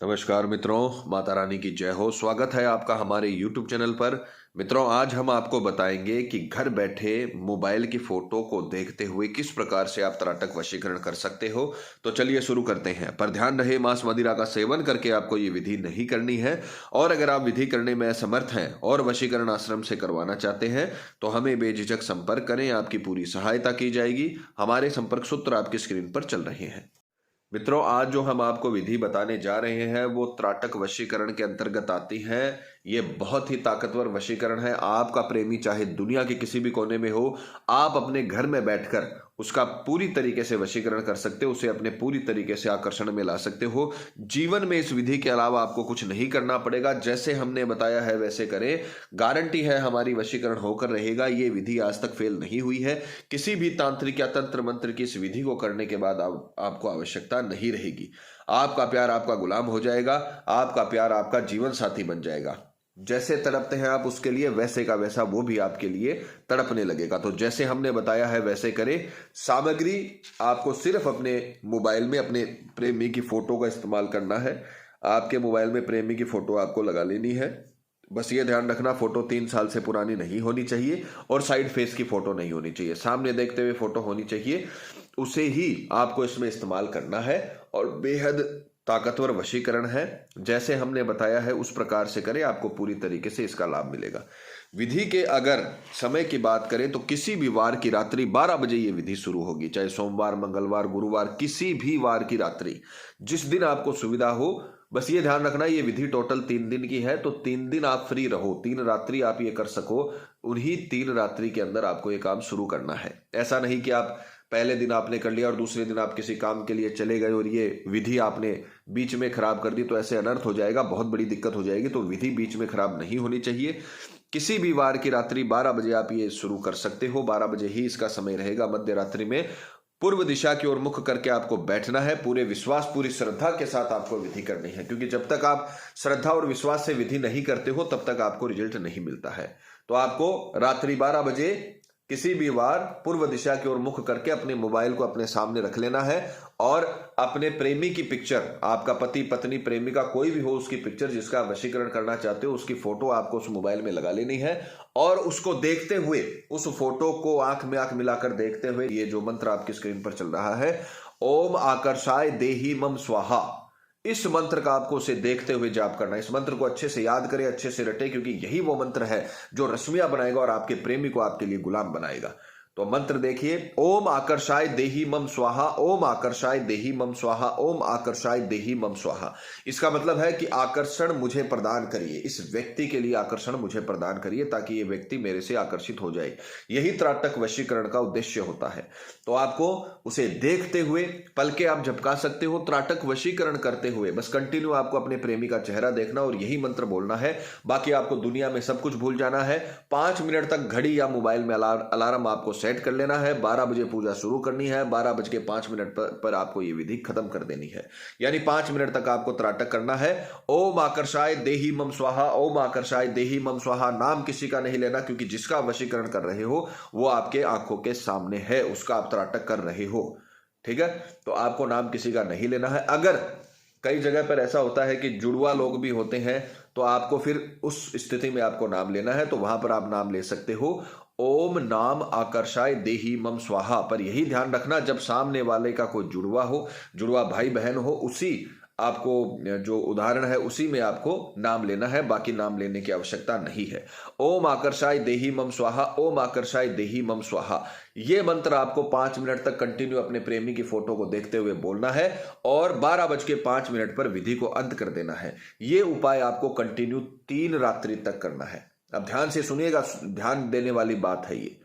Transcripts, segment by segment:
नमस्कार मित्रों, माता रानी की जय हो। स्वागत है आपका हमारे YouTube चैनल पर। मित्रों, आज हम आपको बताएंगे कि घर बैठे मोबाइल की फोटो को देखते हुए किस प्रकार से आप त्राटक वशीकरण कर सकते हो। तो चलिए शुरू करते हैं। पर ध्यान रहे, मांस मदिरा का सेवन करके आपको ये विधि नहीं करनी है। और अगर आप विधि करने में असमर्थ हैं और वशीकरण आश्रम से करवाना चाहते हैं तो हमें बेझिझक संपर्क करें, आपकी पूरी सहायता की जाएगी। हमारे संपर्क सूत्र आपकी स्क्रीन पर चल रहे हैं। मित्रों, आज जो हम आपको विधि बताने जा रहे हैं वो त्राटक वशीकरण के अंतर्गत आती है। ये बहुत ही ताकतवर वशीकरण है। आपका प्रेमी चाहे दुनिया के किसी भी कोने में हो, आप अपने घर में बैठकर उसका पूरी तरीके से वशीकरण कर सकते हो, उसे अपने पूरी तरीके से आकर्षण में ला सकते हो। जीवन में इस विधि के अलावा आपको कुछ नहीं करना पड़ेगा। जैसे हमने बताया है वैसे करें, गारंटी है हमारी वशीकरण होकर रहेगा। ये विधि आज तक फेल नहीं हुई है। किसी भी तांत्रिक या तंत्र मंत्र की इस विधि को करने के बाद आपको आवश्यकता नहीं रहेगी। आपका प्यार आपका गुलाम हो जाएगा, आपका प्यार आपका जीवन साथी बन जाएगा। जैसे तड़पते हैं आप उसके लिए, वैसे का वैसा वो भी आपके लिए तड़पने लगेगा। तो जैसे हमने बताया है वैसे करें। सामग्री आपको सिर्फ अपने मोबाइल में अपने प्रेमी की फोटो का इस्तेमाल करना है। आपके मोबाइल में प्रेमी की फोटो आपको लगा लेनी है। बस ये ध्यान रखना, फोटो 3 साल से पुरानी नहीं होनी चाहिए और साइड फेस की फोटो नहीं होनी चाहिए, सामने देखते हुए फोटो होनी चाहिए। उसे ही आपको इसमें इस्तेमाल करना है और बेहद ताकतवर वशीकरण है। जैसे हमने बताया है उस प्रकार से करें, आपको पूरी तरीके से इसका लाभ मिलेगा। विधि के अगर समय की बात करें तो किसी भी वार की रात्रि 12 बजे ये विधि शुरू होगी, चाहे सोमवार, मंगलवार, गुरुवार, किसी भी वार की रात्रि, जिस दिन आपको सुविधा हो। बस ये ध्यान रखना, ये विधि टोटल 3 दिन की है, तो 3 दिन आप फ्री रहो, 3 रात्रि आप ये कर सको। उन्हीं 3 रात्रि के अंदर आपको ये काम शुरू करना है। ऐसा नहीं कि आप पहले दिन आपने कर लिया और दूसरे दिन आप किसी काम के लिए चले गए और ये विधि आपने बीच में खराब कर दी, तो ऐसे अनर्थ हो जाएगा, बहुत बड़ी दिक्कत हो जाएगी। तो विधि बीच में खराब नहीं होनी चाहिए। किसी भी वार की रात्रि 12 बजे आप ये शुरू कर सकते हो। 12 बजे ही इसका समय रहेगा। मध्य रात्रि में पूर्व दिशा की ओर मुख करके आपको बैठना है। पूरे विश्वास, पूरी श्रद्धा के साथ आपको विधि करनी है, क्योंकि जब तक आप श्रद्धा और विश्वास से विधि नहीं करते हो तब तक आपको रिजल्ट नहीं मिलता है। तो आपको रात्रि 12 बजे किसी भी वार पूर्व दिशा की ओर मुख करके अपने मोबाइल को अपने सामने रख लेना है और अपने प्रेमी की पिक्चर, आपका पति, पत्नी, प्रेमिका कोई भी हो, उसकी पिक्चर जिसका वशीकरण करना चाहते हो उसकी फोटो आपको उस मोबाइल में लगा लेनी है। और उसको देखते हुए, उस फोटो को आंख में आंख मिलाकर देखते हुए, ये जो मंत्र आपकी स्क्रीन पर चल रहा है, ओम आकर्षाय देहि मम स्वाहा, इस मंत्र का आपको उसे देखते हुए जाप करना है। इस मंत्र को अच्छे से याद करें, अच्छे से रटे, क्योंकि यही वो मंत्र है जो रश्मियां बनाएगा और आपके प्रेमी को आपके लिए गुलाम बनाएगा। तो मंत्र देखिए, ओम आकर्षाय देहि मम स्वाहा, ओम आकर्षाय देहि मम स्वाहा, ओम आकर्षाय देहि मम स्वाहा। इसका मतलब है कि आकर्षण मुझे प्रदान करिए, इस व्यक्ति के लिए आकर्षण मुझे प्रदान करिए ताकि ये व्यक्ति मेरे से आकर्षित हो जाए। यही त्राटक वशीकरण का उद्देश्य होता है। तो आपको उसे देखते हुए पलके आप झपका सकते हो। त्राटक वशीकरण करते हुए बस कंटिन्यू आपको अपने प्रेमी का चेहरा देखना और यही मंत्र बोलना है। बाकी आपको दुनिया में सब कुछ भूल जाना है। 5 मिनट तक घड़ी या मोबाइल में अलार्म आपको सेट कर लेना है। 12 बजे पूजा शुरू करनी है। 12:05 पर आपको ये विधि खत्म कर देनी है, यानी 5 मिनट तक आपको त्राटक करना है। ओम आकर्षाय देहि मम स्वाहा, ओम आकर्षाय देहि मम स्वाहा। नाम किसी का नहीं लेना, क्योंकि जिसका वशीकरण कर रहे हो वो आपके आंखों के सामने है, उसका आप त्राटक कर रहे हो। ठीक है, तो आपको नाम किसी का नहीं लेना है। अगर कई जगह पर ऐसा होता है कि जुड़वा लोग भी होते हैं, तो आपको फिर उस स्थिति में आपको नाम लेना है, तो वहां पर आप नाम ले सकते हो, ओम नाम आकर्षाय देहि मम स्वाहा। पर यही ध्यान रखना, जब सामने वाले का कोई जुड़वा हो, जुड़वा भाई बहन हो, उसी आपको जो उदाहरण है उसी में आपको नाम लेना है, बाकी नाम लेने की आवश्यकता नहीं है। ओम आकर्षाय देहि मम स्वाहा, ओम आकर्षाय देहि मम स्वाहा। ये मंत्र आपको 5 मिनट तक कंटिन्यू अपने प्रेमी की फोटो को देखते हुए बोलना है और 12:05 पर विधि को अंत कर देना है। ये उपाय आपको कंटिन्यू 3 रात्रि तक करना है। अब ध्यान से सुनिएगा, ध्यान देने वाली बात है ये।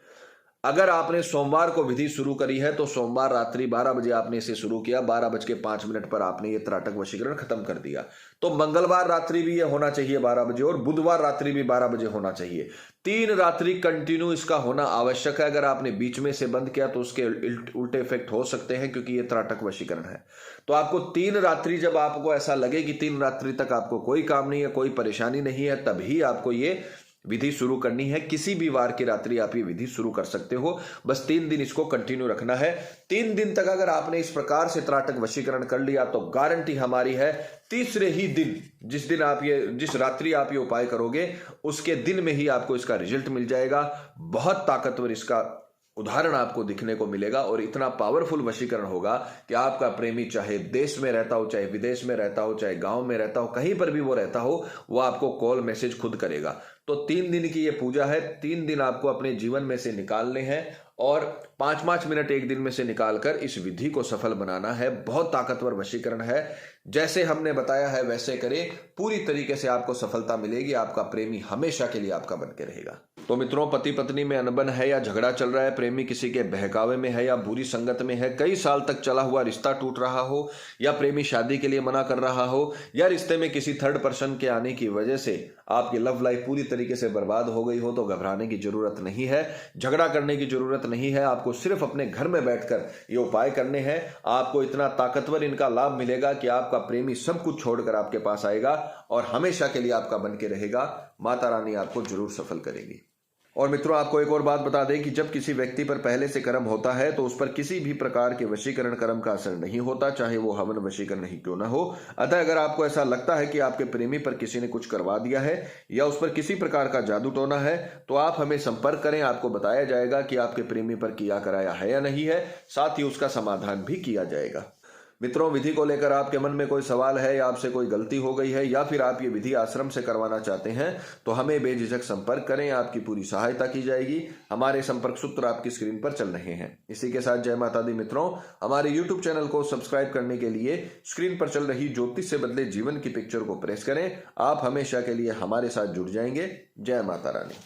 अगर आपने सोमवार को विधि शुरू करी है तो सोमवार रात्रि 12 बजे आपने इसे शुरू किया, 12:05 पर आपने ये त्राटक वशीकरण खत्म कर दिया, तो मंगलवार रात्रि भी ये होना चाहिए 12 बजे और बुधवार रात्रि भी 12 बजे होना चाहिए। 3 रात्रि कंटिन्यू इसका होना आवश्यक है। अगर आपने बीच में से बंद किया तो उसके उल्टे इफेक्ट हो सकते हैं, क्योंकि ये त्राटक वशीकरण है। तो आपको 3 रात्रि, जब आपको ऐसा लगे कि 3 रात्रि तक आपको कोई काम नहीं है, कोई परेशानी नहीं है, तभी आपको ये विधि शुरू करनी है, किसी भी वार की रात्रि आप ये विधि शुरू कर सकते हो। बस 3 दिन इसको कंटिन्यू रखना है। 3 दिन तक अगर आपने इस प्रकार से त्राटक वशीकरण कर लिया तो गारंटी हमारी है तीसरे ही दिन, जिस रात्रि आप ये उपाय करोगे उसके दिन में ही आपको इसका रिजल्ट मिल जाएगा। बहुत ताकतवर इसका उदाहरण आपको दिखने को मिलेगा और इतना पावरफुल वशीकरण होगा कि आपका प्रेमी चाहे देश में रहता हो, चाहे विदेश में रहता हो, चाहे गांव में रहता हो, कहीं पर भी वो रहता हो, वो आपको कॉल मैसेज खुद करेगा। तो 3 दिन की ये पूजा है। 3 दिन आपको अपने जीवन में से निकालने हैं और 5-5 मिनट एक दिन में से निकालकर इस विधि को सफल बनाना है। बहुत ताकतवर वशीकरण है। जैसे हमने बताया है वैसे करें, पूरी तरीके से आपको सफलता मिलेगी। आपका प्रेमी हमेशा के लिए आपका बन के रहेगा। तो मित्रों, पति पत्नी में अनबन है या झगड़ा चल रहा है, प्रेमी किसी के बहकावे में है या बुरी संगत में है, कई साल तक चला हुआ रिश्ता टूट रहा हो, या प्रेमी शादी के लिए मना कर रहा हो, या रिश्ते में किसी थर्ड पर्सन के आने की वजह से आपकी लव लाइफ पूरी तरीके से बर्बाद हो गई हो, तो घबराने की जरूरत नहीं है, झगड़ा करने की जरूरत नहीं है। आपको सिर्फ अपने घर में बैठकर ये उपाय करने हैं। आपको इतना ताकतवर इनका लाभ मिलेगा कि आपका प्रेमी सब कुछ छोड़कर आपके पास आएगा और हमेशा के लिए आपका बन के रहेगा। माता रानी आपको जरूर सफल करेगी। और मित्रों, आपको एक और बात बता दें कि जब किसी व्यक्ति पर पहले से कर्म होता है तो उस पर किसी भी प्रकार के वशीकरण कर्म का असर नहीं होता, चाहे वो हवन वशीकरण ही क्यों ना हो। अतः अगर आपको ऐसा लगता है कि आपके प्रेमी पर किसी ने कुछ करवा दिया है या उस पर किसी प्रकार का जादू टोना है, तो आप हमें संपर्क करें। आपको बताया जाएगा कि आपके प्रेमी पर किया कराया है या नहीं है, साथ ही उसका समाधान भी किया जाएगा। मित्रों, विधि को लेकर आपके मन में कोई सवाल है या आपसे कोई गलती हो गई है या फिर आप ये विधि आश्रम से करवाना चाहते हैं तो हमें बेझिझक संपर्क करें। आपकी पूरी सहायता की जाएगी। हमारे संपर्क सूत्र आपकी स्क्रीन पर चल रहे हैं। इसी के साथ जय माता दी मित्रों, हमारे YouTube चैनल को सब्सक्राइब करने के लिए स्क्रीन पर चल रही ज्योतिष से बदले जीवन की पिक्चर को प्रेस करें। आप हमेशा के लिए हमारे साथ जुड़ जाएंगे। जय माता रानी।